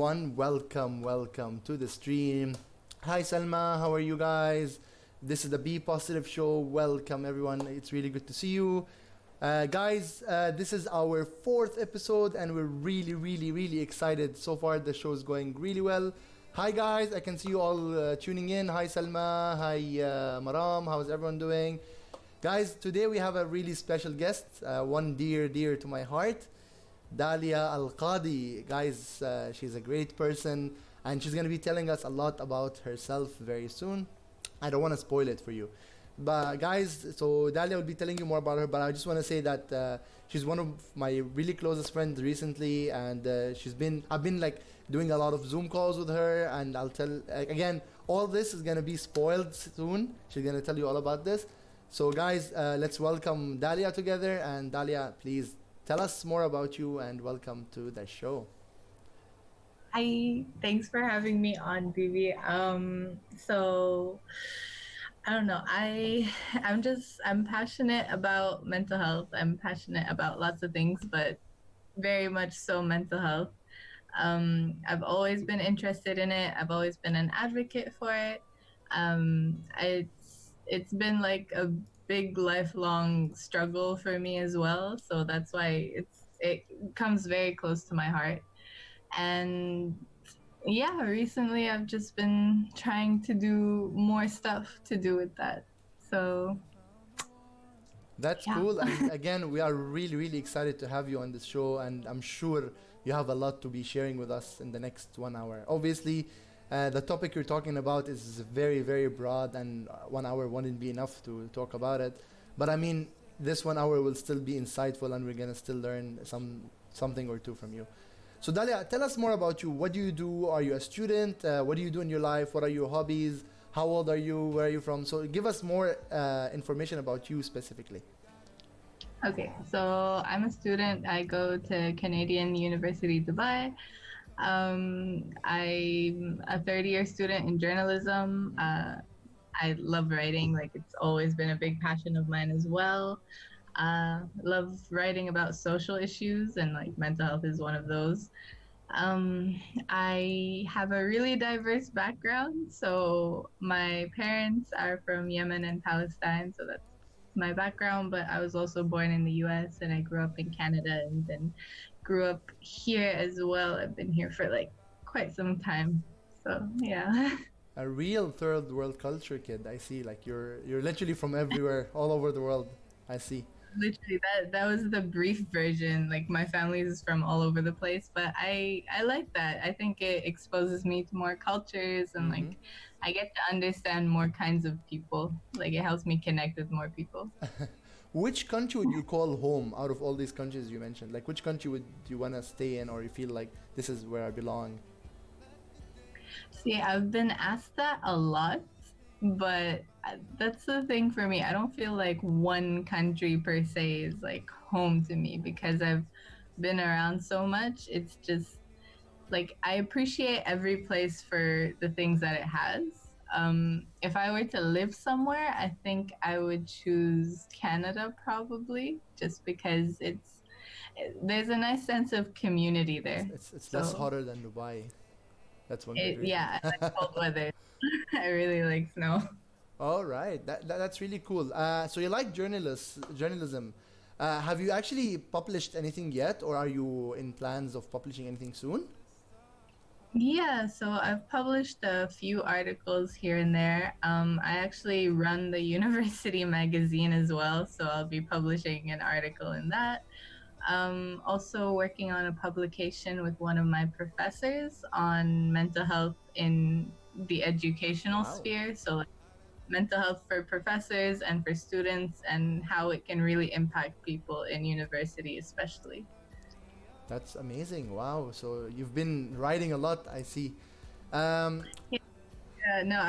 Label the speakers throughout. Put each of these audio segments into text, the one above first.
Speaker 1: everyone. Welcome to the stream. Hi, Salma. How are you guys? This is the Be Positive Show. Welcome, everyone. It's really good to see you. Guys, this is our fourth episode, and we're really excited. So far, the show is going really well. Hi, guys. I can see you all tuning in. Hi, Salma. Hi, Maram. How's everyone doing? Guys, today we have a really special guest, one dear to my heart. Dalia Qadhi. Guys, she's a great person and she's going to be telling us a lot about herself very soon. I don't want to spoil it for you. But guys, so Dalia will be telling you more about her, but I just want to say that she's one of my really closest friends recently, and I've been like doing a lot of Zoom calls with her, and I'll tell, again, all this is going to be spoiled soon. She's going to tell you all about this. So guys, let's welcome Dalia together, and Dalia, please tell us more about you and welcome to the show.
Speaker 2: Hi, thanks for having me on, Vivi. So I don't know. I'm passionate about mental health. I'm passionate about lots of things, but very much so mental health. I've always been interested in it. I've always been an advocate for it. It's been like a big lifelong struggle for me as well. So that's why it comes very close to my heart. And yeah, recently I've just been trying to do more stuff to do with that. So
Speaker 1: That's
Speaker 2: yeah.
Speaker 1: cool. And again, we are really excited to have you on this show, and I'm sure you have a lot to be sharing with us in the next 1 hour. Obviously, the topic you're talking about is very broad, and 1 hour wouldn't be enough to talk about it. But I mean, this 1 hour will still be insightful, and we're gonna still learn something or two from you. So Dalia, tell us more about you. What do you do? Are you a student? What do you do in your life? What are your hobbies? How old are you? Where are you from? So give us more information about you specifically.
Speaker 2: Okay, so I'm a student. I go to Canadian University, Dubai. I'm a third-year student in journalism. I love writing. Like, it's always been a big passion of mine as well. Love writing about social issues, and like mental health is one of those. I have a really diverse background. So my parents are from Yemen and Palestine, so that's my background. But I was also born in the U.S. and I grew up in Canada and then grew up here as well. I've been here for like quite some time. So yeah.
Speaker 1: A real third world culture kid. I see. Like you're literally from everywhere, all over the world. I see.
Speaker 2: Literally, that was the brief version. Like, my family is from all over the place, but I like that. I think it exposes me to more cultures, and
Speaker 1: Mm-hmm.
Speaker 2: like I get to understand more kinds of people. Like, it helps me connect with more people.
Speaker 1: Which country would you call home out of all these countries you mentioned? Like, which country would you want to stay in, or you feel like this is where I belong?
Speaker 2: See, I've been asked that a lot, but that's the thing for me. I don't feel like one country per se is like home to me because I've been around so much. It's just like I appreciate every place for the things that it has. If I were to live somewhere, I think I would choose Canada probably, just because there's a nice sense of community
Speaker 1: It's
Speaker 2: there.
Speaker 1: it's, it's less
Speaker 2: So
Speaker 1: hotter than Dubai. That's one good reason.
Speaker 2: yeah, I like cold weather. I really like snow.
Speaker 1: All right, that's really cool. So you like journalism. Have you actually published anything yet, or are you in plans of publishing anything soon?
Speaker 2: Yeah, so I've published a few articles here and there. I actually run the university magazine as well, so I'll be publishing an article in that. Also working on a publication with one of my professors on mental health in the educational
Speaker 1: Wow,
Speaker 2: sphere. So, like, mental health for professors and for students, and how it can really impact people in university, especially.
Speaker 1: that's amazing. Wow, so you've been writing a lot. I see. Um,
Speaker 2: Yeah, no,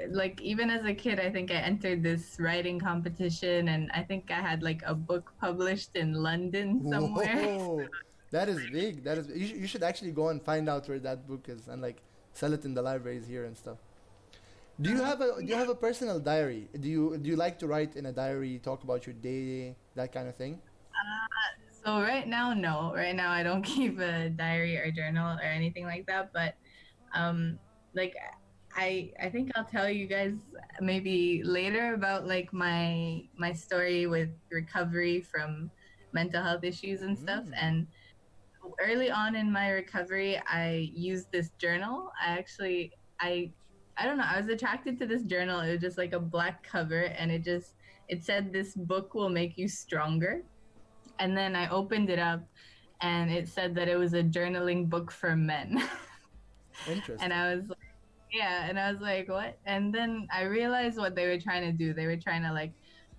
Speaker 2: like, even as a kid, I think I entered this writing competition, and I think I had like a book published in London somewhere.
Speaker 1: Whoa, that is big. That is. You should actually go and find out where that book is and like sell it in the libraries here and stuff. Do you have a personal diary? Do you like to write in a diary, talk about your day, that kind of thing?
Speaker 2: So So right now, no. Right now, I don't keep a diary or journal or anything like that. But um, like I think I'll tell you guys maybe later about like my story with recovery from mental health issues and stuff.
Speaker 1: Mm,
Speaker 2: And early on in my recovery, I used this journal. I don't know, I was attracted to this journal. It was just like a black cover, and it said this book will make you stronger. And then I opened it up, and it said that it was a journaling book for men. And
Speaker 1: interesting.
Speaker 2: I was like, yeah, and I was like, what? And then I realized what they were trying to do. They were trying to like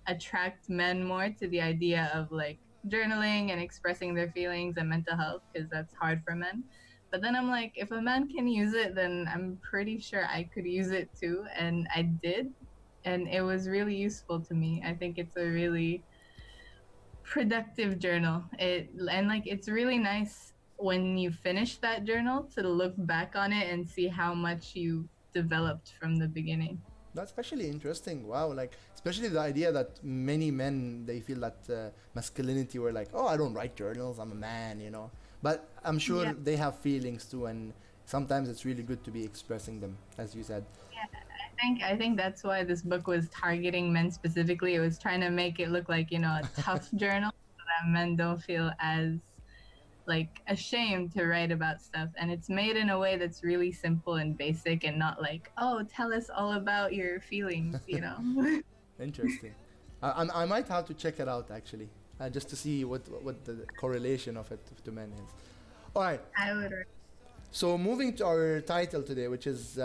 Speaker 2: attract men more to the idea of like journaling and expressing their feelings and mental health, because that's hard for men. But then I'm like, if a man can use it, then I'm pretty sure I could use it too. And I did. And it was really useful to me. I think it's a really productive journal. It's really nice when you finish that journal to look back on it and see how much you developed from the beginning.
Speaker 1: That's actually interesting. Wow, like especially the idea that many men they feel that masculinity were like, oh, I don't write journals, I'm a man, you know. But I'm sure
Speaker 2: Yeah,
Speaker 1: they have feelings too, and sometimes it's really good to be expressing them, as you said.
Speaker 2: yeah. I think that's why this book was targeting men specifically. It was trying to make it look like, a tough journal so that men don't feel as like ashamed to write about stuff, and it's made in a way that's really simple and basic and not like, oh, tell us all about your feelings.
Speaker 1: Interesting. I might have to check it out actually, just to see what the correlation of it to men is. All right.
Speaker 2: I would.
Speaker 1: So moving to our title today, which is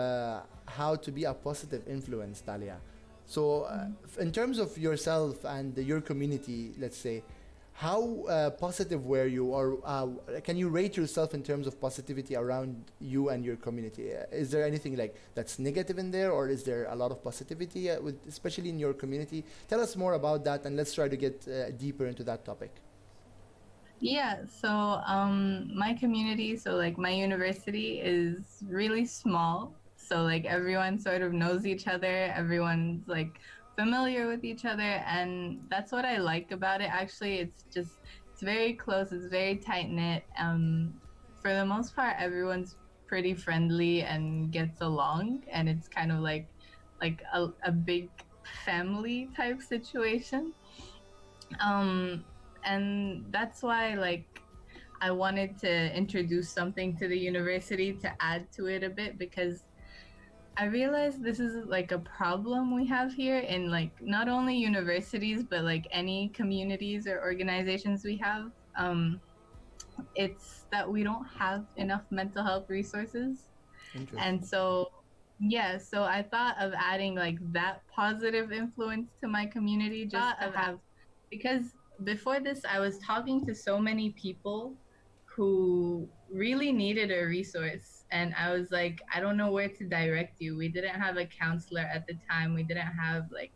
Speaker 1: how to be a positive influence, Dalia. So in terms of yourself and your community, let's say, how positive were you, or can you rate yourself in terms of positivity around you and your community? Is there anything like that's negative in there, or is there a lot of positivity, especially in your community? Tell us more about that, and let's try to get deeper into that topic.
Speaker 2: Yeah, so my community, so like my university is really small. So like everyone sort of knows each other, everyone's like familiar with each other, and that's what I like about it. Actually, it's very close, it's very tight knit. For the most part, everyone's pretty friendly and gets along, and it's kind of like a big family type situation. Um, and that's why like I wanted to introduce something to the university to add to it a bit, because I realized this is like a problem we have here in like not only universities but like any communities or organizations we have. It's that we don't have enough mental health resources. And
Speaker 1: Interesting.
Speaker 2: so, yeah, so I thought of adding like that positive influence to my community just to have, because before this, I was talking to so many people who really needed a resource. And I was like, I don't know where to direct you. We didn't have a counselor at the time, we didn't have like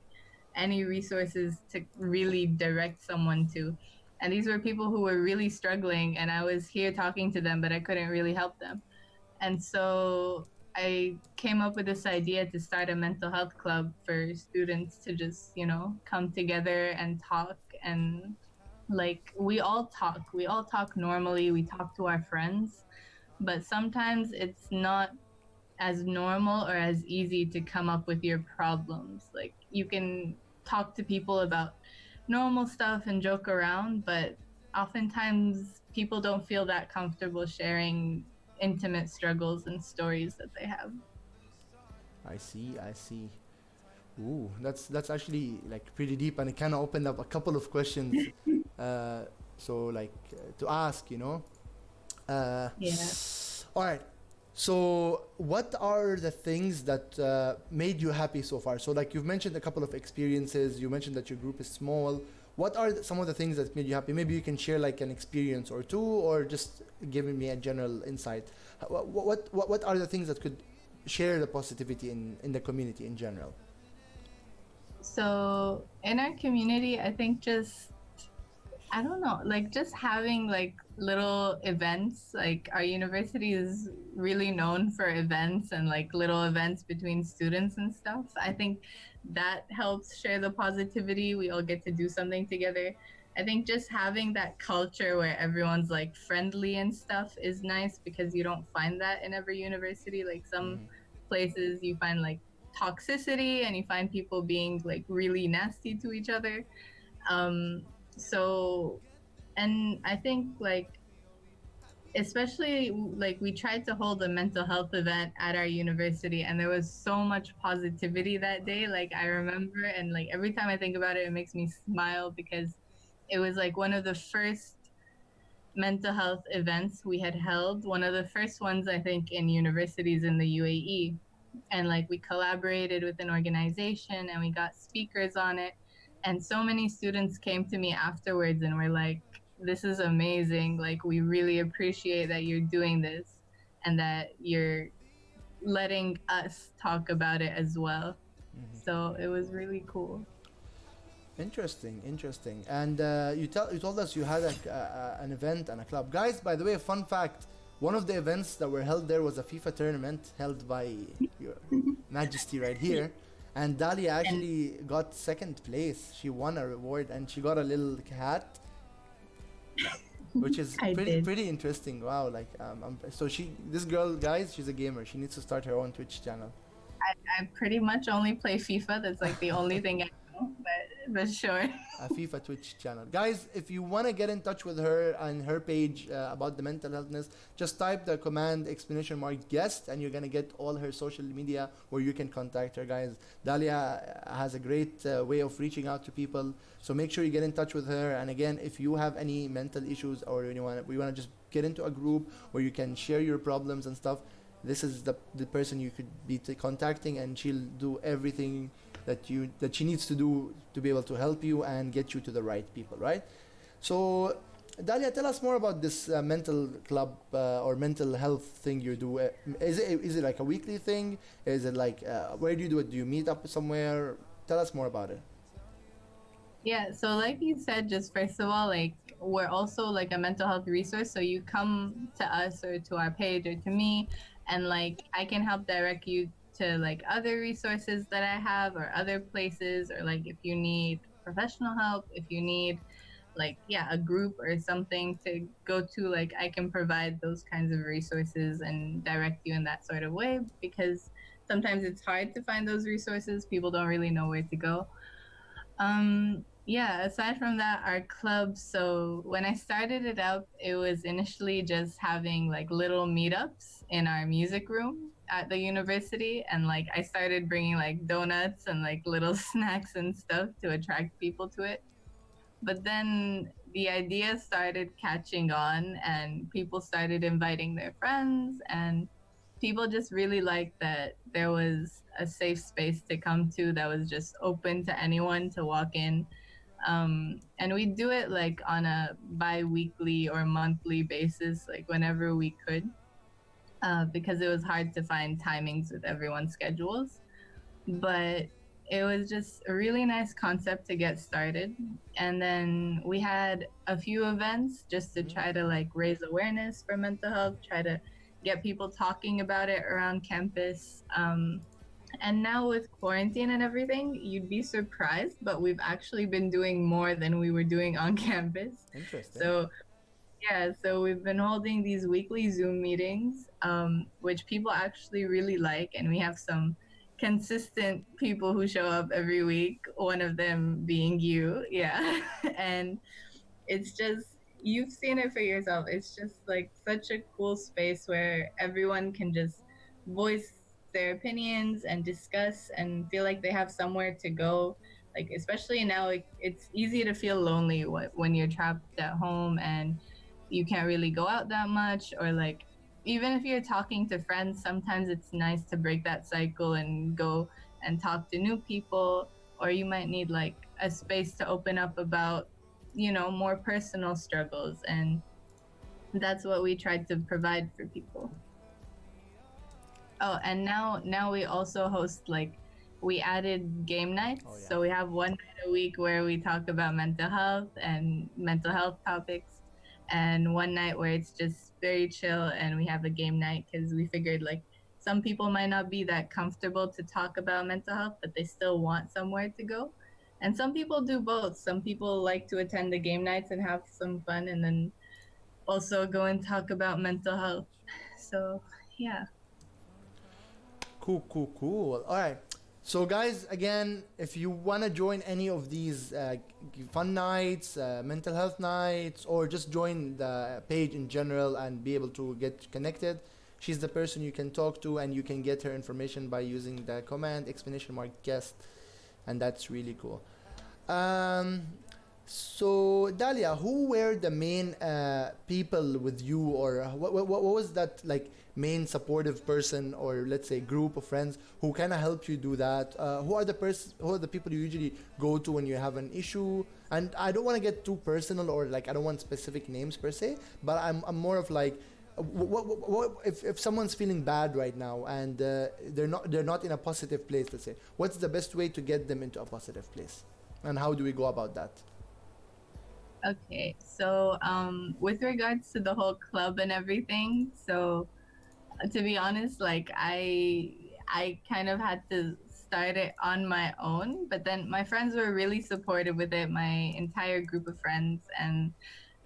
Speaker 2: any resources to really direct someone to. And these were people who were really struggling, and I was here talking to them, but I couldn't really help them. And so I came up with this idea to start a mental health club for students to just, come together and talk. And like we all talk normally, we talk to our friends, but sometimes it's not as normal or as easy to come up with your problems. Like you can talk to people about normal stuff and joke around, but oftentimes people don't feel that comfortable sharing intimate struggles and stories that they have.
Speaker 1: I see. I see. Ooh, that's actually like pretty deep, and it kind of opened up a couple of questions. Uh, so like to ask, you know. Uh,
Speaker 2: Yeah.
Speaker 1: all right. So, what are the things that made you happy so far? So, like you've mentioned a couple of experiences. You mentioned that your group is small. What are some of the things that made you happy? Maybe you can share like an experience or two, or just giving me a general insight. What are the things that could share the positivity in the community in general?
Speaker 2: So in our community, I think just I don't know, like just having like little events. Like our university is really known for events and like little events between students and stuff. I think that helps share the positivity. We all get to do something together. I think just having that culture where everyone's like friendly and stuff is nice, because you don't find that in every university. Like some places you find like toxicity, and you find people being like really nasty to each other. Um, so, and I think like, especially like we tried to hold a mental health event at our university, and there was so much positivity that day. Like I remember, and like every time I think about it, it makes me smile, because it was like one of the first mental health events we had held, one of the first ones I think in universities in the UAE. And like we collaborated with an organization and we got speakers on it. And so many students came to me afterwards and were like, this is amazing. Like, we really appreciate that you're doing this and that you're letting us talk about it as well. So it was really cool.
Speaker 1: Interesting, interesting. And you told us you had an event and a club. Guys, by the way, fun fact: one of the events that were held there was a FIFA tournament held by Your Majesty right here, and Dalia
Speaker 2: And
Speaker 1: actually got second place. She won a reward and she got a little hat, which is
Speaker 2: I did.
Speaker 1: pretty interesting. Wow, like so this girl, guys, she's a gamer. She needs to start her own Twitch channel.
Speaker 2: I pretty much only play FIFA. That's like the only thing I know, but sure.
Speaker 1: A FIFA Twitch channel. Guys, if you want to get in touch with her and her page about the mental healthness, just type the command exclamation mark guest and you're going to get all her social media where you can contact her, guys. Dalia has a great way of reaching out to people. So make sure you get in touch with her. And again, if you have any mental issues or we want to just get into a group where you can share your problems and stuff, this is the person you could be contacting, and she'll do everything that she needs to do to be able to help you and get you to the right people, right? So, Dalia, tell us more about this mental club or mental health thing you do. Is it like a weekly thing? Is it like where do you do it? Do you meet up somewhere? Tell us more about it.
Speaker 2: Yeah, so like you said, just first of all, like we're also like a mental health resource. So you come to us or to our page or to me, and like I can help direct you to like other resources that I have or other places, or like if you need professional help, if you need like, yeah, a group or something to go to, like I can provide those kinds of resources and direct you in that sort of way, because sometimes it's hard to find those resources. People don't really know where to go. Yeah, aside from that, our club, so when I started it up, it was initially just having like little meetups in our music room at the university. And like I started bringing like donuts and like little snacks and stuff to attract people to it. But then the idea started catching on, and people started inviting their friends, and people just really liked that there was a safe space to come to that was just open to anyone to walk in. And we do it like on a bi-weekly or monthly basis, like whenever we could, because it was hard to find timings with everyone's schedules. But it was just a really nice concept to get started. And then we had a few events just to try to like raise awareness for mental health, try to get people talking about it around campus. And now with quarantine and everything, you'd be surprised, but we've actually been doing more than we were doing on campus.
Speaker 1: Interesting.
Speaker 2: So yeah, so we've been holding these weekly Zoom meetings, which people actually really like, and we have some consistent people who show up every week. One of them being you, yeah, and it's just, you've seen it for yourself. It's just like such a cool space where everyone can just voice their opinions and discuss and feel like they have somewhere to go. Like especially now, like, it's easy to feel lonely when you're trapped at home and you can't really go out that much, or like even if you're talking to friends, sometimes it's nice to break that cycle and go and talk to new people. Or you might need like a space to open up about, more personal struggles. And that's what we tried to provide for people. Oh, and now we also host like, we added game nights.
Speaker 1: Oh yeah.
Speaker 2: So we have one night a week where we talk about mental health and mental health topics, and one night where it's just very chill and we have a game night, because we figured like some people might not be that comfortable to talk about mental health, but they still want somewhere to go. And some people do both. Some people like to attend the game nights and have some fun, and then also go and talk about mental health. So, yeah.
Speaker 1: Cool, cool, cool. All right. So, guys, again, if you want to join any of these fun nights, mental health nights, or just join the page in general and be able to get connected, she's the person you can talk to, and you can get her information by using the command exclamation mark guest, and that's really cool. Um, so Dalia, who were the main people with you, or what was that like main supportive person, or let's say group of friends who kind of helped you do that? Who are the people you usually go to when you have an issue? And I don't want to get too personal, or like I don't want specific names per se, but I'm more of like. If someone's feeling bad right now and they're not in a positive place, let's say, what's the best way to get them into a positive place, and how do we go about that?
Speaker 2: Okay. So, with regards to the whole club and everything, so to be honest, like I kind of had to start it on my own, but then my friends were really supportive with it, my entire group of friends, and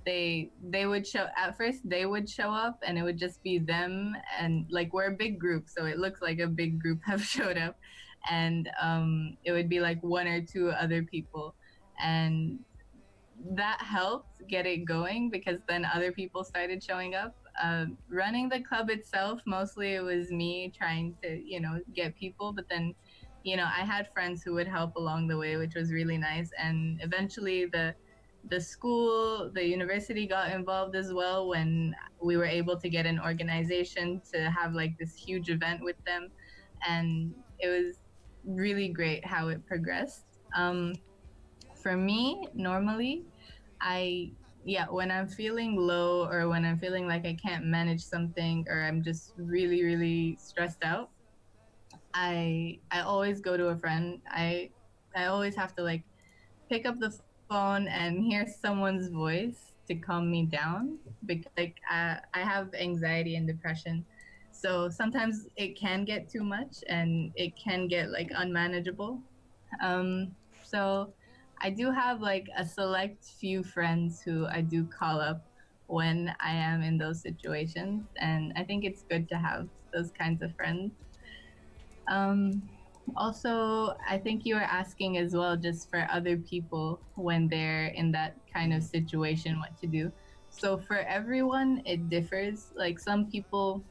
Speaker 2: they would show at first they would show up and it would just be them, and like we're a big group, so it looks like a big group have showed up, and it would be like one or two other people, and that helped get it going because then other people started showing up. Running the club itself, mostly it was me trying to, get people, but then, I had friends who would help along the way, which was really nice. And eventually, the school, the university got involved as well when we were able to get an organization to have like this huge event with them, and it was really great how it progressed. For me, normally, I yeah, when I'm feeling low or when I'm feeling like I can't manage something or I'm just really really stressed out, I always go to a friend. I always have to like pick up the phone and hear someone's voice to calm me down because like I have anxiety and depression. So sometimes it can get too much and it can get like unmanageable. So I do have like a select few friends who I do call up when I am in those situations, and I think it's good to have those kinds of friends. Um, Also, I think you were asking as well, just for other people when they're in that kind of situation, what to do. So for everyone, it differs. Like some people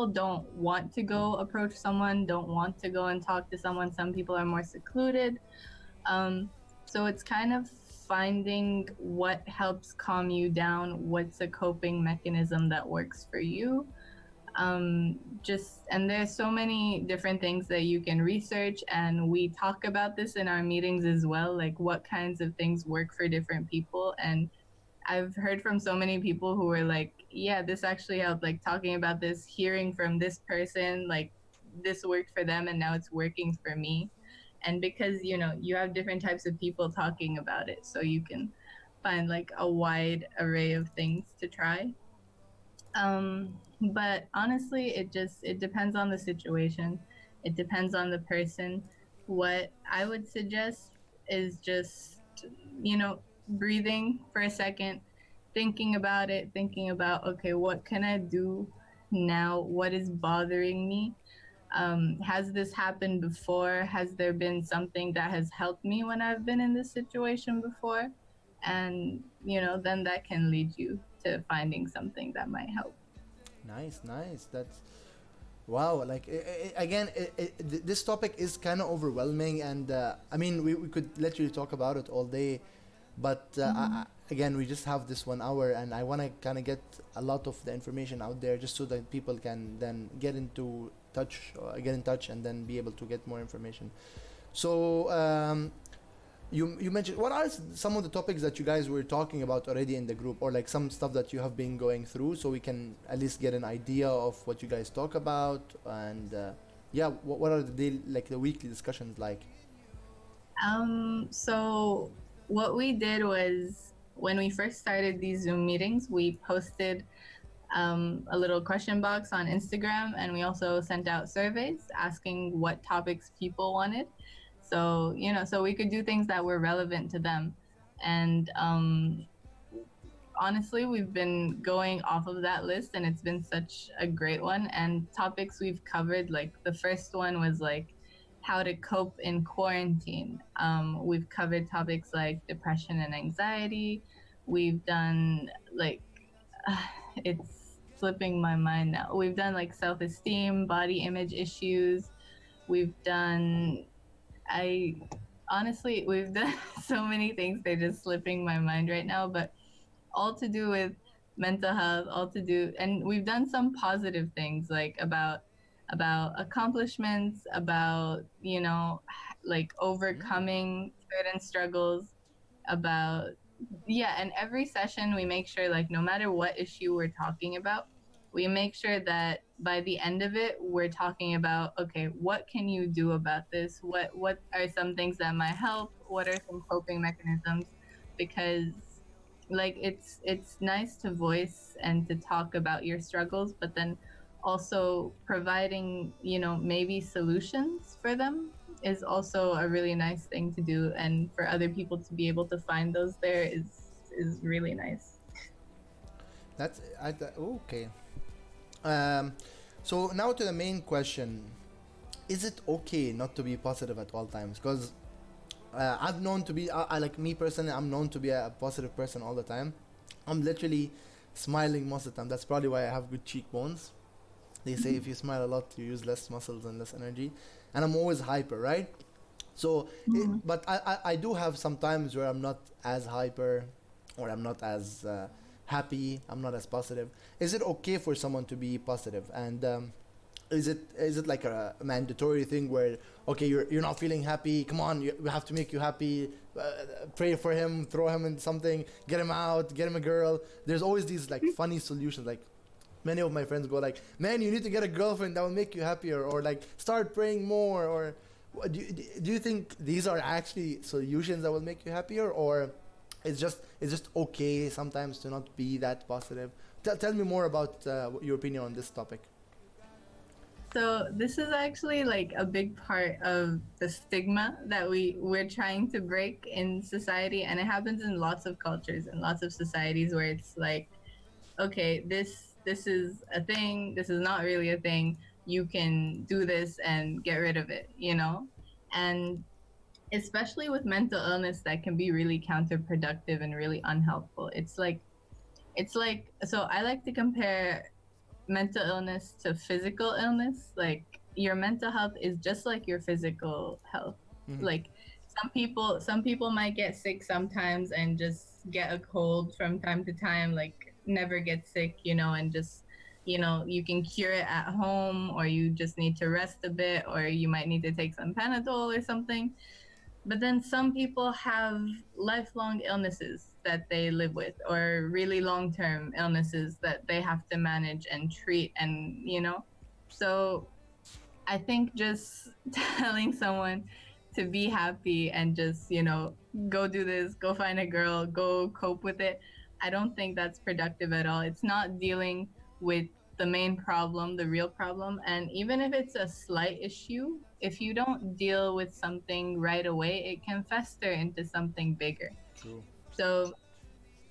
Speaker 2: don't want to go approach someone, don't want to go and talk to someone. Some people are more secluded. Um, so it's kind of finding what helps calm you down, what's a coping mechanism that works for you. Just and there's so many different things that you can research, and we talk about this in our meetings as well, like what kinds of things work for different people. And I've heard from so many people who were like, yeah, this actually helped, like talking about this, hearing from this person, like this worked for them and now it's working for me. And because, you have different types of people talking about it, so you can find like a wide array of things to try. But honestly, it depends on the situation. It depends on the person. What I would suggest is just, breathing for a second, thinking about it, thinking about, okay, what can I do now? What is bothering me? Has this happened before? Has there been something that has helped me when I've been in this situation before? And, then that can lead you to finding something that might help.
Speaker 1: Nice, nice. That's wow. Like again, this topic is kind of overwhelming, and I mean, we could literally talk about it all day, but again, we just have this 1 hour, and I want to kind of get a lot of the information out there, just so that people can then get in touch, and then be able to get more information. So you mentioned, what are some of the topics that you guys were talking about already in the group, or like some stuff that you have been going through, so we can at least get an idea of what you guys talk about, and yeah, what are the daily, like the weekly discussions like?
Speaker 2: So what we did was when we first started these Zoom meetings, we posted a little question box on Instagram, and we also sent out surveys asking what topics people wanted. So, so we could do things that were relevant to them. And honestly, we've been going off of that list and it's been such a great one. And topics we've covered, like the first one was like how to cope in quarantine. We've covered topics like depression and anxiety. We've done like, it's slipping my mind now. We've done like self esteem, body image issues. We've done, I honestly, we've done so many things. They're just slipping my mind right now, but all to do with mental health, all to do, and we've done some positive things like about accomplishments, about like overcoming certain struggles, about yeah. And every session we make sure, like, no matter what issue we're talking about, we make sure that by the end of it we're talking about, okay, what can you do about this, what are some things that might help, what are some coping mechanisms, because like it's nice to voice and to talk about your struggles, but then also providing maybe solutions for them is also a really nice thing to do, and for other people to be able to find those there is really nice.
Speaker 1: Okay. Um, so now to the main question: is it okay not to be positive at all times? Because I've known to be, I like me personally, I'm known to be a positive person all the time. I'm literally smiling most of the time. That's probably why I have good cheekbones. They say if you smile a lot, you use less muscles and less energy. And I'm always hyper, right? So, but I do have some times where I'm not as hyper, or I'm not as happy, I'm not as positive. Is it okay for someone to be positive? And is it like a mandatory thing where, okay, you're not feeling happy, come on, we have to make you happy, pray for him, throw him in something, get him out, get him a girl. There's always these like funny solutions. Like many of my friends go like, man, you need to get a girlfriend that will make you happier, or like start praying more, or do you think these are actually solutions that will make you happier, or it's just okay sometimes to not be that positive? Tell me more about your opinion on this topic.
Speaker 2: So this is actually like a big part of the stigma that we're trying to break in society, and it happens in lots of cultures and lots of societies where it's like, okay, this is a thing, this is not really a thing. You can do this and get rid of it, And especially with mental illness, that can be really counterproductive and really unhelpful. It's like so I like to compare mental illness to physical illness. Like your mental health is just like your physical health.
Speaker 1: Mm-hmm.
Speaker 2: Like some people might get sick sometimes and just get a cold from time to time, like never get sick, and just you can cure it at home, or you just need to rest a bit, or you might need to take some Panadol or something. But then some people have lifelong illnesses that they live with, or really long term illnesses that they have to manage and treat. And, so I think just telling someone to be happy and just, go do this, go find a girl, go cope with it, I don't think that's productive at all. It's not dealing with the main problem, the real problem. And even if it's a slight issue, if you don't deal with something right away, it can fester into something bigger.
Speaker 1: True.
Speaker 2: So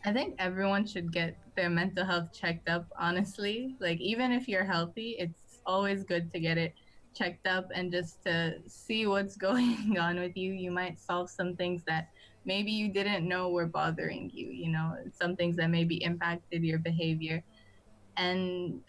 Speaker 2: I think everyone should get their mental health checked up, honestly. Like, even if you're healthy, it's always good to get it checked up and just to see what's going on with you. You might solve some things that maybe you didn't know were bothering you, some things that maybe impacted your behavior. And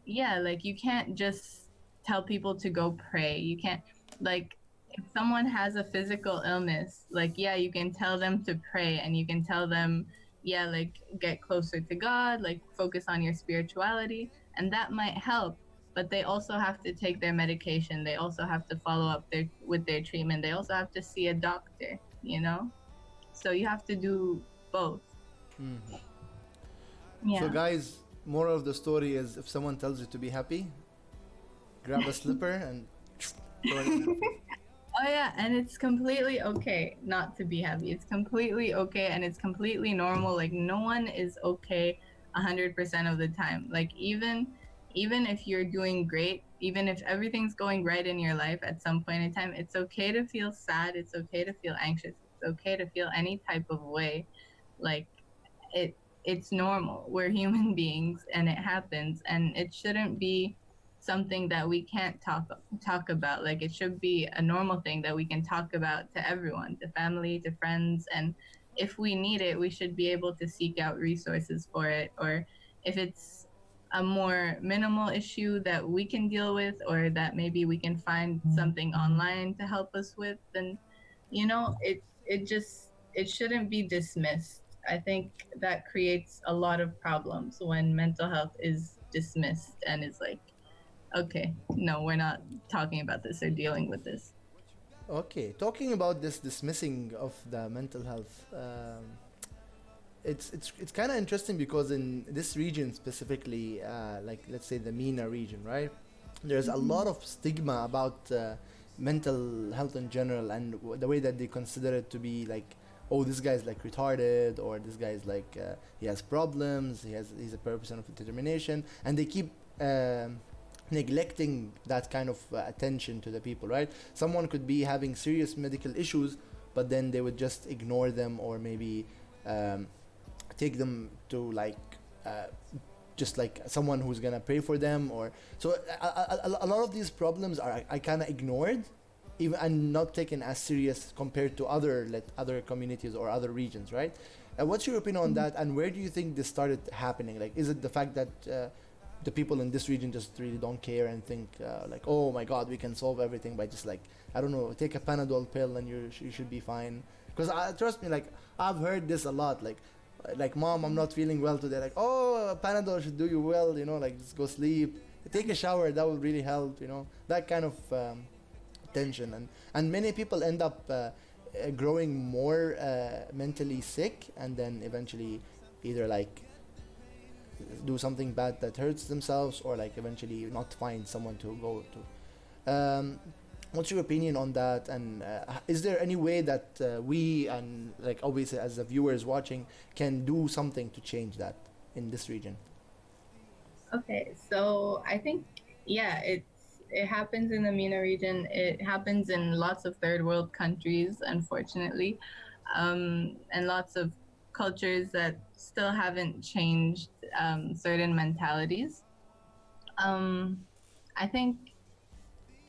Speaker 2: yeah, like you can't just tell people to go pray. You can't, like, if someone has a physical illness, like, yeah, you can tell them to pray, and you can tell them, yeah, like, get closer to God, like, focus on your spirituality, and that might help. But they also have to take their medication. They also have to follow up with their treatment. They also have to see a doctor. So you have to do both.
Speaker 1: Mm-hmm. So,
Speaker 2: Yeah.
Speaker 1: guys, moral of the story is if someone tells you to be happy, grab a slipper and throw it in their face.
Speaker 2: Oh yeah, and it's completely okay not to be happy. It's completely okay, and it's completely normal. Like no one is okay 100% of the time. Like even if you're doing great, even if everything's going right in your life at some point in time, it's okay to feel sad. It's okay to feel anxious. It's okay to feel any type of way. Like it, it's normal. We're human beings, and it happens, and it shouldn't be something that we can't talk about. Like it should be a normal thing that we can talk about to everyone, to family, to friends, and if we need it, we should be able to seek out resources for it. Or if it's a more minimal issue that we can deal with, or that maybe we can find something online to help us with, then it shouldn't be dismissed. I think that creates a lot of problems when mental health is dismissed and is like, okay, no, we're not talking about this or dealing with this.
Speaker 1: Okay, talking about this dismissing of the mental health, it's kind of interesting because in this region specifically, like let's say the MENA region, right? There's a lot of stigma about mental health in general, and the way that they consider it to be like, oh, this guy's like retarded, or this guy's like he has problems, he's a person of determination, and they keep neglecting that kind of attention to the people, right? Someone could be having serious medical issues, but then they would just ignore them, or maybe um, take them to like uh, just like someone who's gonna pray for them, or so a lot of these problems are kind of ignored, even and not taken as serious compared to other communities or other regions, right? What's your opinion on that, and where do you think this started happening? Like, is it the fact that the people in this region just really don't care and think like, oh my God, we can solve everything by just like, I don't know, take a Panadol pill and you should be fine? Because trust me, like I've heard this a lot, like mom, I'm not feeling well today, like, oh, Panadol should do you well, like just go sleep, take a shower, that will really help, that kind of tension. And many people end up growing more mentally sick, and then eventually either like do something bad that hurts themselves, or like eventually not find someone to go to. What's your opinion on that, and is there any way that we, and like obviously as the viewers watching, can do something to change that in this region?
Speaker 2: Okay, so I think, yeah, it happens in the MENA region. It happens in lots of third world countries, unfortunately, and lots of cultures that still haven't changed certain mentalities. Um, I think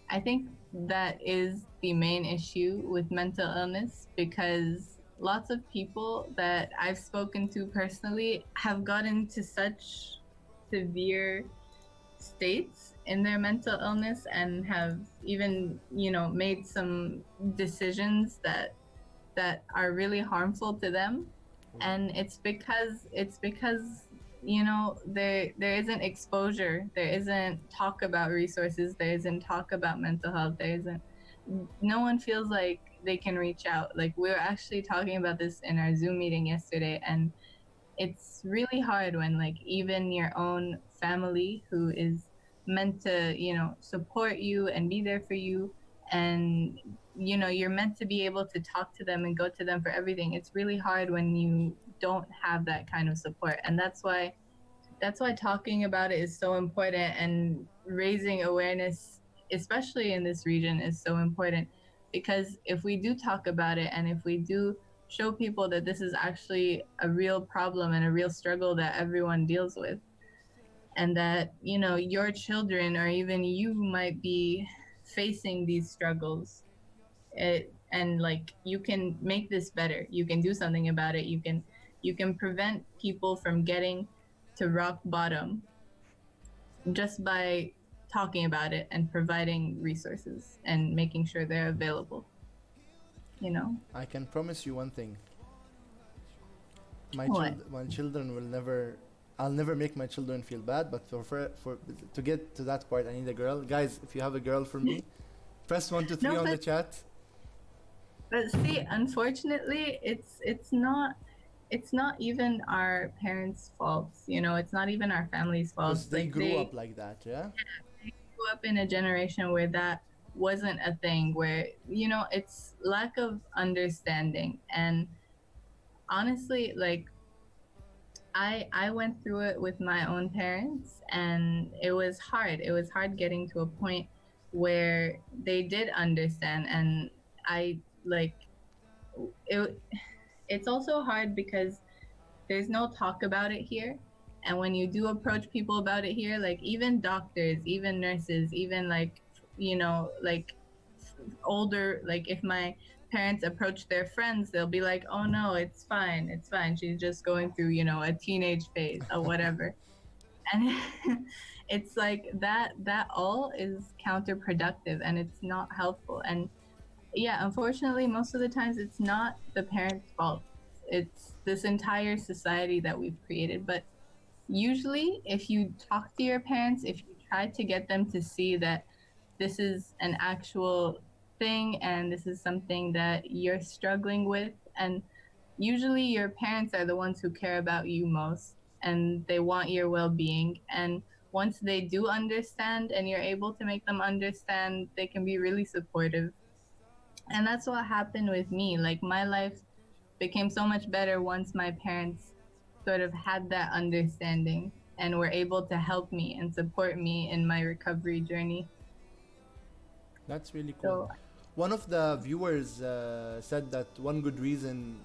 Speaker 2: I think that is the main issue with mental illness, because lots of people that I've spoken to personally have gotten to such severe states in their mental illness, and have even made some decisions that are really harmful to them. And it's because there isn't exposure, there isn't talk about resources, there isn't talk about mental health, there isn't no one feels like they can reach out. Like, we were actually talking about this in our Zoom meeting yesterday, and it's really hard when, like, even your own family, who is meant to support you and be there for you, and you're meant to be able to talk to them and go to them for everything. It's really hard when you don't have that kind of support, and that's why talking about it is so important, and raising awareness, especially in this region, is so important. Because if we do talk about it, and if we do show people that this is actually a real problem and a real struggle that everyone deals with, and that your children or even you might be facing these struggles, and like, you can make this better, you can do something about it, you can prevent people from getting to rock bottom just by talking about it and providing resources and making sure they're available, you know
Speaker 1: I can promise you one thing:
Speaker 2: what.
Speaker 1: my children will never. I'll never make my children feel bad, but for to get to that part, I need a girl. Guys, if you have a girl for me, press 1 2 3
Speaker 2: No,
Speaker 1: on the
Speaker 2: but
Speaker 1: chat.
Speaker 2: see, unfortunately, it's not even our parents' faults. It's not even our family's
Speaker 1: Because
Speaker 2: faults.
Speaker 1: they
Speaker 2: Like,
Speaker 1: grew up like that, yeah?
Speaker 2: they grew up in a generation where that wasn't a thing, where it's lack of understanding. And honestly, like, I went through it with my own parents, and it was hard. It was hard getting to a point where they did understand, and I like it. It's also hard because there's no talk about it here. And when you do approach people about it here, like even doctors, even nurses, even like, like older, like if my parents approach their friends, they'll be like, oh no, it's fine. It's fine. She's just going through, a teenage phase or whatever. And it's like that all is counterproductive and it's not helpful. And yeah, unfortunately, most of the times it's not the parents' fault. It's this entire society that we've created. But usually, if you talk to your parents, if you try to get them to see that this is an actual thing and this is something that you're struggling with, and usually your parents are the ones who care about you most and they want your well-being, and once they do understand and you're able to make them understand, they can be really supportive. And that's what happened with me. Like my life became so much better once my parents sort of had that understanding and were able to help me and support me in my recovery journey.
Speaker 1: That's really cool.
Speaker 2: So
Speaker 1: One of the viewers said that one good reason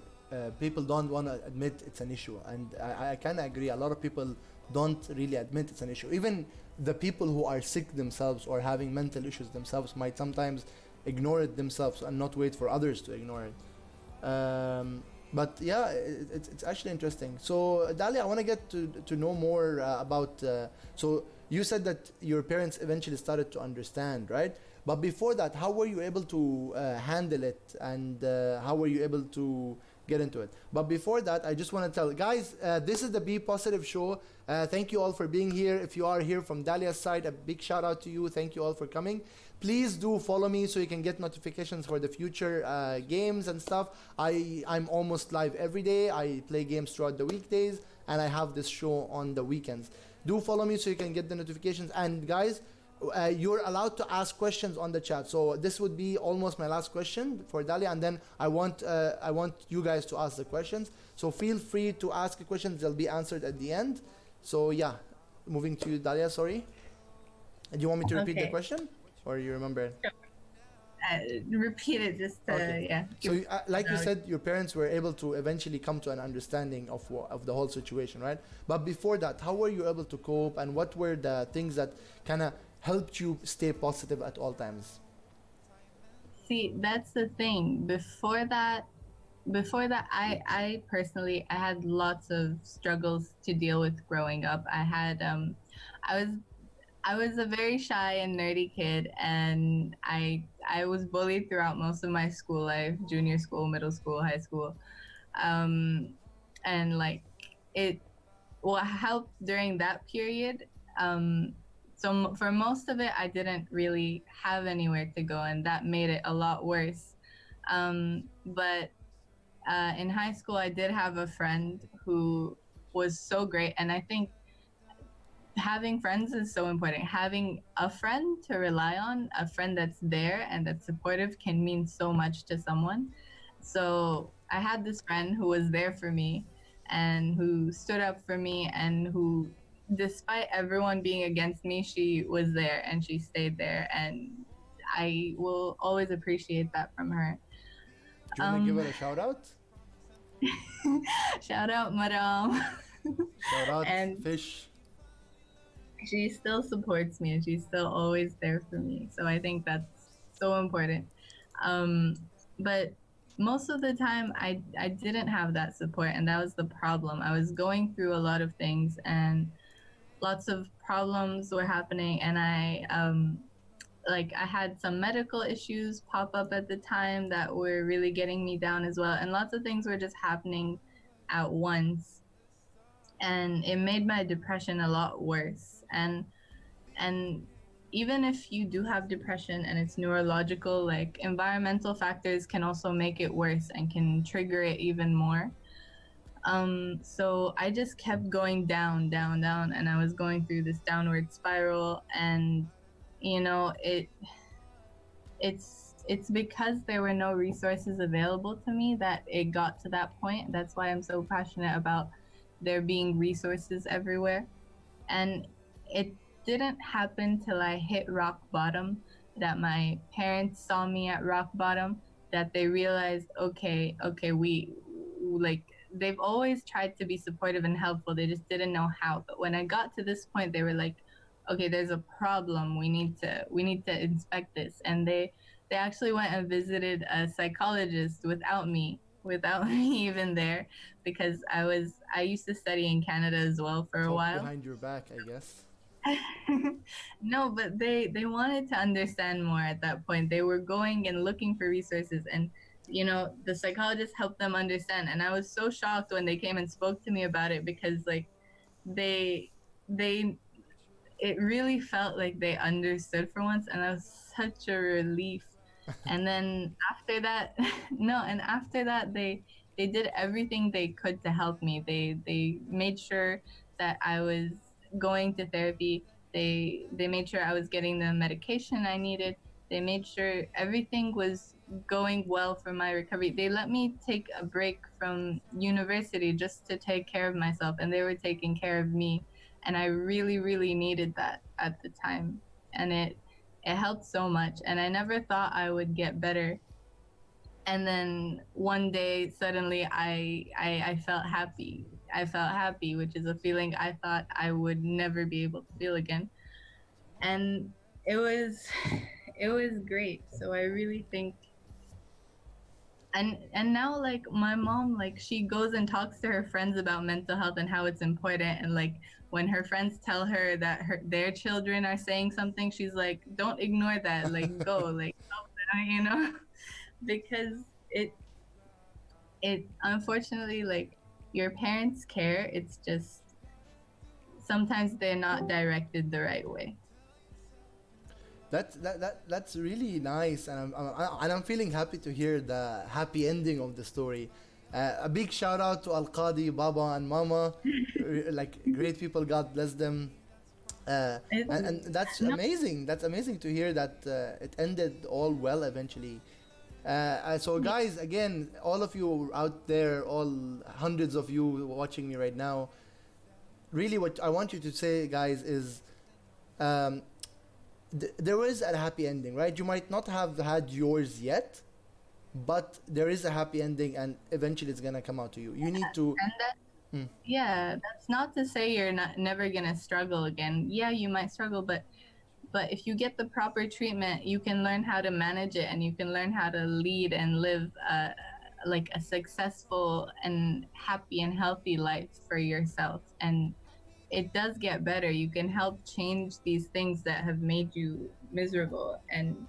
Speaker 1: people don't want to admit it's an issue, and I kind of agree. A lot of people don't really admit it's an issue. Even the people who are sick themselves or having mental issues themselves might sometimes ignore it themselves and not wait for others to ignore it. But yeah, it's actually interesting. So Dalia, I want to get to know more about. So you said that your parents eventually started to understand, right? But before that, how were you able to handle it, and how were you able to get into it? But before that, I just want to tell guys, this is the Be Positive Show. Thank you all for being here. If you are here from Dalia's side, a big shout out to you. Thank you all for coming. Please do follow me so you can get notifications for the future games and stuff. I'm almost live every day. I play games throughout the weekdays, and I have this show on the weekends. Do follow me so you can get the notifications. And guys, you're allowed to ask questions on the chat. So this would be almost my last question for Dalia, and then I want you guys to ask the questions. So feel free to ask the questions; they'll be answered at the end. So yeah, moving to you, Dalia. Sorry, do you want me to repeat the
Speaker 2: okay,
Speaker 1: question, or you remember it?
Speaker 2: repeat it just
Speaker 1: Okay.
Speaker 2: to yeah.
Speaker 1: So, like you said, your parents were able to eventually come to an understanding of the whole situation, right? But before that, how were you able to cope, and what were the things that kind of helped you stay positive at all times?
Speaker 2: See, that's the thing. Before that, I personally I had lots of struggles to deal with growing up. I was I was a very shy and nerdy kid, and I was bullied throughout most of my school life, junior school, middle school, high school. Um, and like it what helped during that period. For most of it, I didn't really have anywhere to go, and that made it a lot worse. But in high school, I did have a friend who was so great, and I think having friends is so important. Having a friend to rely on, a friend that's there and that's supportive, can mean so much to someone. So I had this friend who was there for me and who stood up for me, and who, despite everyone being against me, she was there and she stayed there. And I will always appreciate that from her.
Speaker 1: Do you want to give
Speaker 2: Um,
Speaker 1: her a shout out?
Speaker 2: Shout out, Madam.
Speaker 1: Shout out,
Speaker 2: And
Speaker 1: Fish.
Speaker 2: she still supports me and she's still always there for me. So I think that's so important. Um, but most of the time, I didn't have that support, and that was the problem. I was going through a lot of things, and lots of problems were happening, and I had some medical issues pop up at the time that were really getting me down as well, and lots of things were just happening at once, and it made my depression a lot worse. And even if you do have depression and it's neurological, like environmental factors can also make it worse and can trigger it even more. So I just kept going down, down, down, and I was going through this downward spiral. And you know, it's because there were no resources available to me that it got to that point. That's why I'm so passionate about there being resources everywhere. And it didn't happen till I hit rock bottom, that my parents saw me at rock bottom, that they realized, okay, we like, they've always tried to be supportive and helpful. They just didn't know how. But when I got to this point, they were like, okay, there's a problem. We need to inspect this. And they actually went and visited a psychologist without me even there, because I used to study in Canada as well for a
Speaker 1: Talk
Speaker 2: while.
Speaker 1: behind your back, I guess.
Speaker 2: No, but they wanted to understand more at that point. They were going and looking for resources, and the psychologist helped them understand. And I was so shocked when they came and spoke to me about it, because like they they it really felt like they understood for once, and that was such a relief. And then after that, no, and after that, they did everything they could to help me. They made sure that I was going to therapy. They made sure I was getting the medication I needed. They made sure everything was going well for my recovery. They let me take a break from university just to take care of myself, and they were taking care of me. And I really, really needed that at the time. And it helped so much. And I never thought I would get better. And then one day suddenly I felt happy. I felt happy, which is a feeling I thought I would never be able to feel again. And it was it was great. So I really think, and now, like, my mom, like, she goes and talks to her friends about mental health and how it's important. And like, when her friends tell her that their children are saying something, she's like, don't ignore that, like, go, like, help them, because it unfortunately, like, your parents care. It's just sometimes they're not directed the right way.
Speaker 1: That's really nice, and I'm feeling happy to hear the happy ending of the story. A big shout out to Al Qadhi, Baba, and Mama, like great people. God bless them. And that's
Speaker 2: No,
Speaker 1: amazing. That's amazing to hear that it ended all well eventually. So guys, again, all of you out there, all hundreds of you watching me right now, really, what I want you to say, guys, is. Um, there is a happy ending, right? You might not have had yours yet, but there is a happy ending, and eventually it's gonna come out to you. You need to.
Speaker 2: and that
Speaker 1: Mm,
Speaker 2: yeah, that's not to say you're not never gonna struggle again. Yeah, you might struggle, but if you get the proper treatment, you can learn how to manage it, and you can learn how to lead and live like a successful and happy and healthy life for yourself. And it does get better. You can help change these things that have made you miserable. And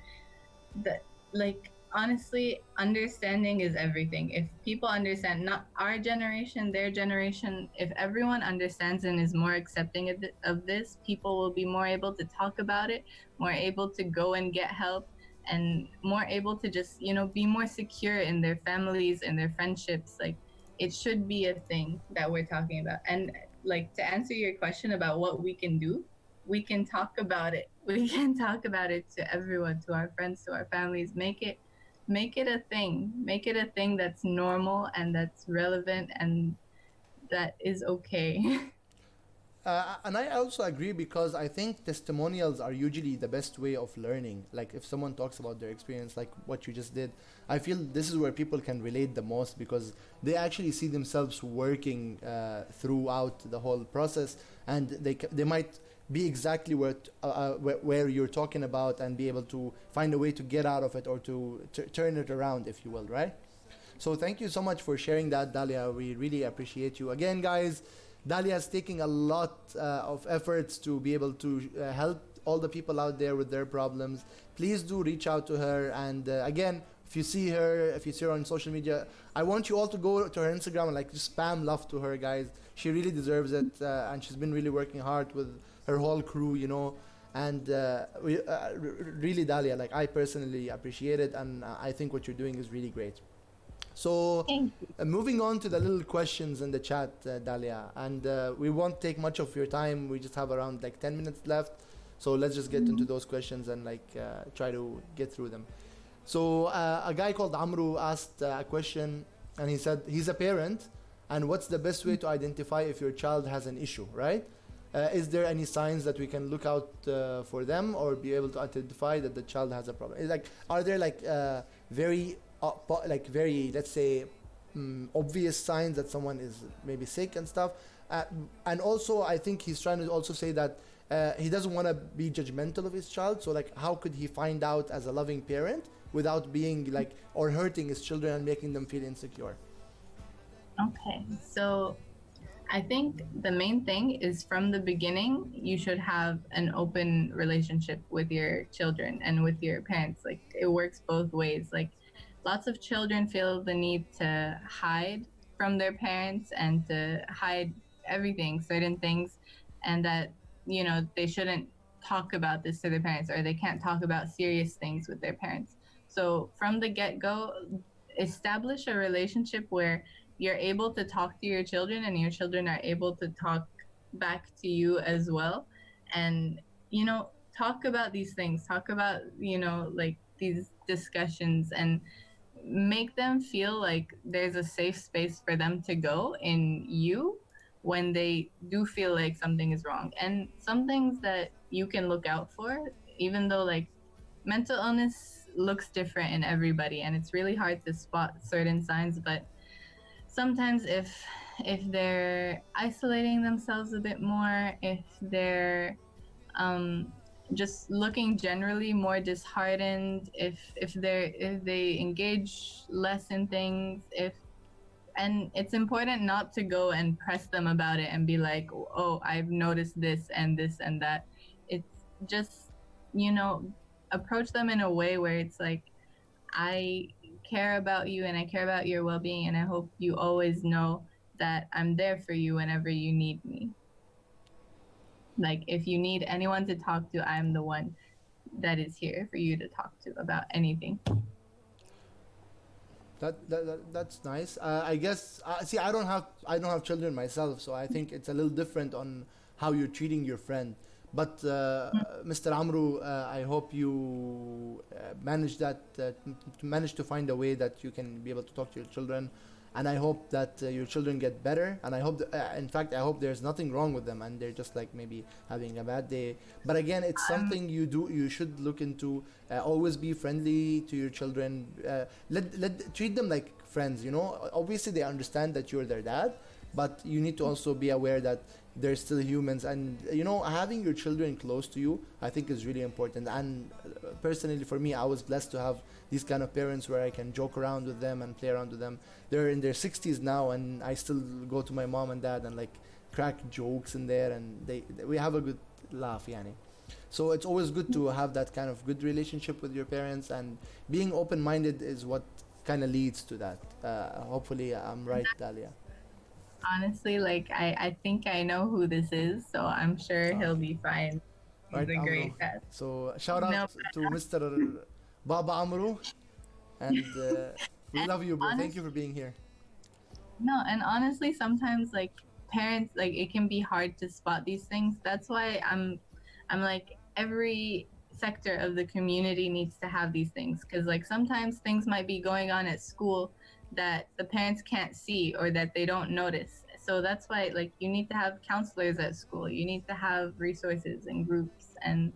Speaker 2: that, like, honestly, understanding is everything. If people understand, not our generation, their generation, if everyone understands and is more accepting of this, people will be more able to talk about it, more able to go and get help, and more able to just, be more secure in their families and their friendships. Like, it should be a thing that we're talking about. And like, to answer your question about what we can do, we can talk about it. We can talk about it to everyone, to our friends, to our families. Make it a thing. Make it a thing that's normal and that's relevant and that is okay.
Speaker 1: and I also agree because I think testimonials are usually the best way of learning. Like if someone talks about their experience, like what you just did, I feel this is where people can relate the most because they actually see themselves working throughout the whole process, and they might be exactly where you're talking about and be able to find a way to get out of it or to turn it around, if you will, right? So thank you so much for sharing that, Dalia. We really appreciate you. Again, guys, Dalia is taking a lot of efforts to be able to help all the people out there with their problems. Please do reach out to her. And again, if you see her, if you see her on social media, I want you all to go to her Instagram and like just spam love to her, guys. She really deserves it, and she's been really working hard with her whole crew, you know. And really, Dalia, like I personally appreciate it, and I think what you're doing is really great. So,
Speaker 2: Thank you.
Speaker 1: moving on to the little questions in the chat, Dalia, and we won't take much of your time. We just have around like 10 minutes left. So let's just get into those questions and like try to get through them. So a guy called Amru asked a question, and he said he's a parent, and what's the best way to identify if your child has an issue, right? Is there any signs that we can look out for them, or be able to identify that the child has a problem? Like, are there like very very, let's say, obvious signs that someone is maybe sick and stuff? And also, I think he's trying to also say that he doesn't want to be judgmental of his child. So like, how could he find out as a loving parent without being like, or hurting his children and making them feel insecure?
Speaker 2: Okay, so I think the main thing is from the beginning, you should have an open relationship with your children and with your parents. Like, it works both ways. Like, lots of children feel the need to hide from their parents and to hide everything, certain things, and that, they shouldn't talk about this to their parents, or they can't talk about serious things with their parents. So from the get-go, establish a relationship where you're able to talk to your children and your children are able to talk back to you as well. And, talk about these things, talk about, like these discussions, and make them feel like there's a safe space for them to go in you when they do feel like something is wrong. And some things that you can look out for, even though like mental illness looks different in everybody and it's really hard to spot certain signs, but sometimes if they're isolating themselves a bit more, if they're just looking generally more disheartened, if they engage less in things, and it's important not to go and press them about it and be like, oh, I've noticed this and this and that. It's just, approach them in a way where it's like, I care about you and I care about your well-being, and I hope you always know that I'm there for you whenever you need me. Like, if you need anyone to talk to, I'm the one that is here for you to talk to about anything.
Speaker 1: That's nice. I guess. See, I don't have children myself, so I think it's a little different on how you're treating your friend. But Mr. Amru, I hope you manage to find a way that you can be able to talk to your children, and I hope that your children get better. And I hope, in fact, I hope there's nothing wrong with them, and they're just like maybe having a bad day. But again, it's something you should look into. Always be friendly to your children. Treat them like friends. Obviously they understand that you're their dad, but you need to also be aware that they're still humans, and having your children close to you, I think, is really important. And personally, for me, I was blessed to have these kind of parents where I can joke around with them and play around with them. They're in their 60s now, and I still go to my mom and dad and like crack jokes in there, and we have a good laugh, yani. So it's always good to have that kind of good relationship with your parents, and being open-minded is what kind of leads to that. Hopefully I'm right, Dalia.
Speaker 2: Honestly, like, I think I know who this is, so I'm sure he'll
Speaker 1: Okay.
Speaker 2: be fine. He's
Speaker 1: Right,
Speaker 2: a
Speaker 1: Amru.
Speaker 2: great dad.
Speaker 1: So shout
Speaker 2: No,
Speaker 1: out to Mr. Baba Amru, and we
Speaker 2: and
Speaker 1: love you, bro. Thank
Speaker 2: honest,
Speaker 1: you for being here.
Speaker 2: no, and honestly, sometimes like parents, like it can be hard to spot these things. That's why I'm like, every sector of the community needs to have these things, because like sometimes things might be going on at school that the parents can't see or that they don't notice. So that's why, like, you need to have counselors at school, you need to have resources and groups and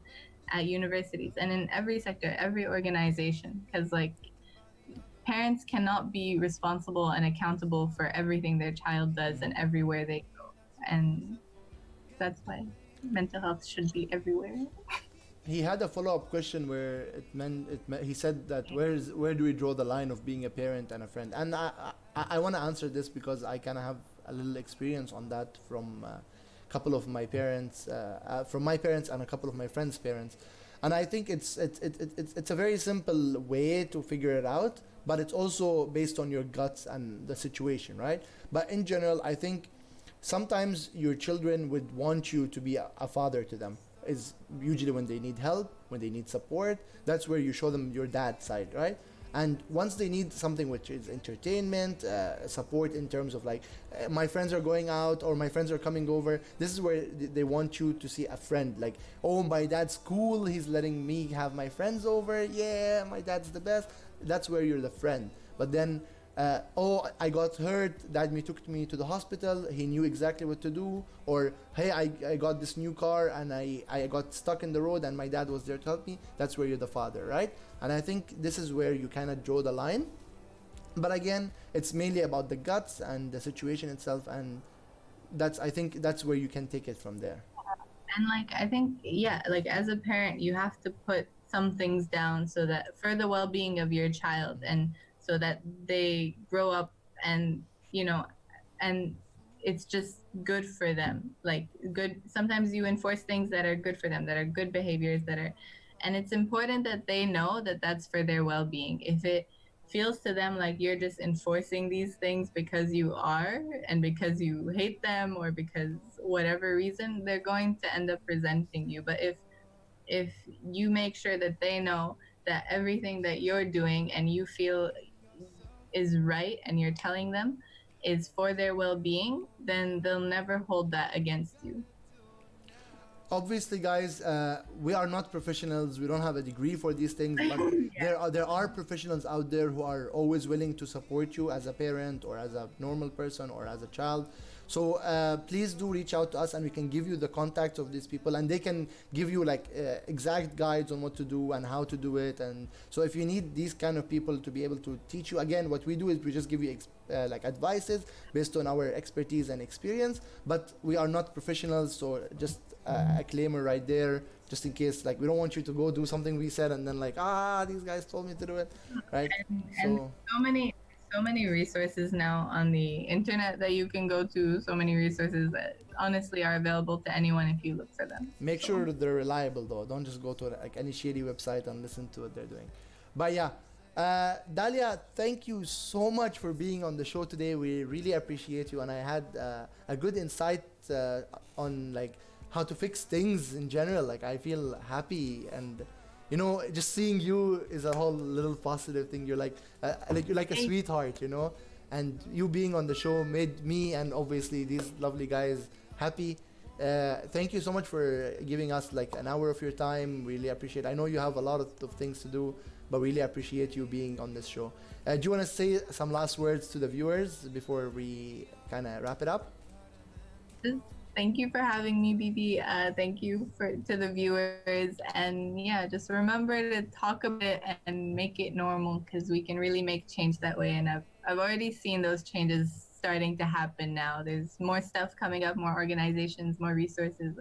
Speaker 2: at universities and in every sector, every organization, because like parents cannot be responsible and accountable for everything their child does and everywhere they go. And that's why mental health should be everywhere.
Speaker 1: He had a follow-up question where he said that where do we draw the line of being a parent and a friend? And I want to answer this because I kind of have a little experience on that from a couple of my parents, from my parents and a couple of my friends' parents. And I think it's a very simple way to figure it out, but it's also based on your guts and the situation, right? But in general, I think sometimes your children would want you to be a father to them, is usually when they need help, when they need support. That's where you show them your dad side, right? And once they need something which is entertainment, support in terms of like, my friends are going out or my friends are coming over, this is where they want you to see a friend. Like, oh, my dad's cool, he's letting me have my friends over, yeah, my dad's the best. That's where you're the friend. But then oh, I got hurt, dad me took me to the hospital, he knew exactly what to do. Or hey, I got this new car and I got stuck in the road and my dad was there to help me. That's where you're the father, right? And I think this is where you kind of draw the line. But again, it's mainly about the guts and the situation itself, and I think that's where you can take it from there.
Speaker 2: And like I think, yeah, like as a parent, you have to put some things down so that for the well-being of your child, and so that they grow up and you know, and it's just good for them. Like good. Sometimes you enforce things that are good for them, that are good behaviors, that are, and it's important that they know that that's for their well-being. If it feels to them like you're just enforcing these things because you are and because you hate them or because whatever reason, they're going to end up resenting you. But if you make sure that they know that everything that you're doing and you feel is right and you're telling them is for their well-being, then they'll never hold that against you.
Speaker 1: Obviously, guys, we are not professionals. We don't have a degree for these things, but
Speaker 2: Yeah.
Speaker 1: there are professionals out there who are always willing to support you as a parent or as a normal person or as a child. So please do reach out to us, and we can give you the contacts of these people, and they can give you like exact guides on what to do and how to do it. And so if you need these kind of people to be able to teach you, again, what we do is we just give you like advices based on our expertise and experience, but we are not professionals. So just a claimer right there, just in case, like we don't want you to go do something we said and then like, these guys told me to do it, right?
Speaker 2: And
Speaker 1: So
Speaker 2: so many resources now on the internet that you can go to, so many resources that honestly are available to anyone if you look for them.
Speaker 1: make
Speaker 2: So
Speaker 1: sure that they're reliable though. Don't just go to like any shady website and listen to what they're doing. But yeah, Dalia, thank you so much for being on the show today. We really appreciate you, and I had a good insight on like how to fix things in general. Like I feel happy, and just seeing you is a whole little positive thing. You're like a sweetheart, and you being on the show made me and obviously these lovely guys happy. Thank you so much for giving us like an hour of your time. Really appreciate it. I know you have a lot of things to do, but really appreciate you being on this show. Do you want to say some last words to the viewers before we kind of wrap it up?
Speaker 2: just thank you for having me, BB. Thank you to the viewers, and yeah, just remember to talk about it and make it normal, because we can really make change that way. And I've already seen those changes starting to happen now. There's more stuff coming up, more organizations, more resources,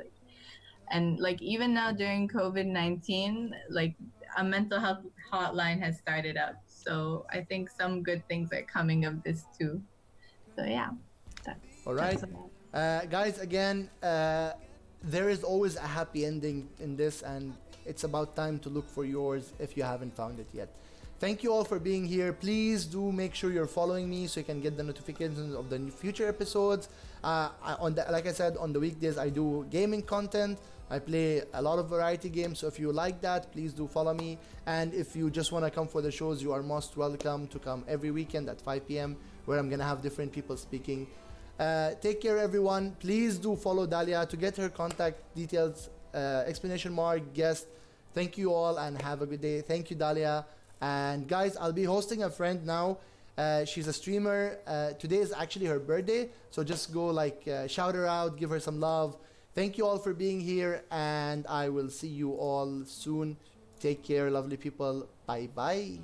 Speaker 2: and like even now during COVID-19, like a mental health hotline has started up. So I think some good things are coming of this too. So yeah, that's
Speaker 1: All right.
Speaker 2: that's about.
Speaker 1: Guys, again, there is always a happy ending in this, and it's about time to look for yours if you haven't found it yet. Thank you all for being here. Please do make sure you're following me so you can get the notifications of the future episodes. Like I said, on the weekdays I do gaming content. I play a lot of variety games, so if you like that, please do follow me. And if you just want to come for the shows, you are most welcome to come every weekend at 5 p.m. where I'm gonna have different people speaking. Take care, everyone. Please do follow Dalia to get her contact details. Explanation mark guest. Thank you all and have a good day. Thank you, Dalia. And guys, I'll be hosting a friend now. She's a streamer. Today is actually her birthday, so just go shout her out, give her some love. Thank you all for being here, and I will see you all soon. Take care, lovely people. Bye bye.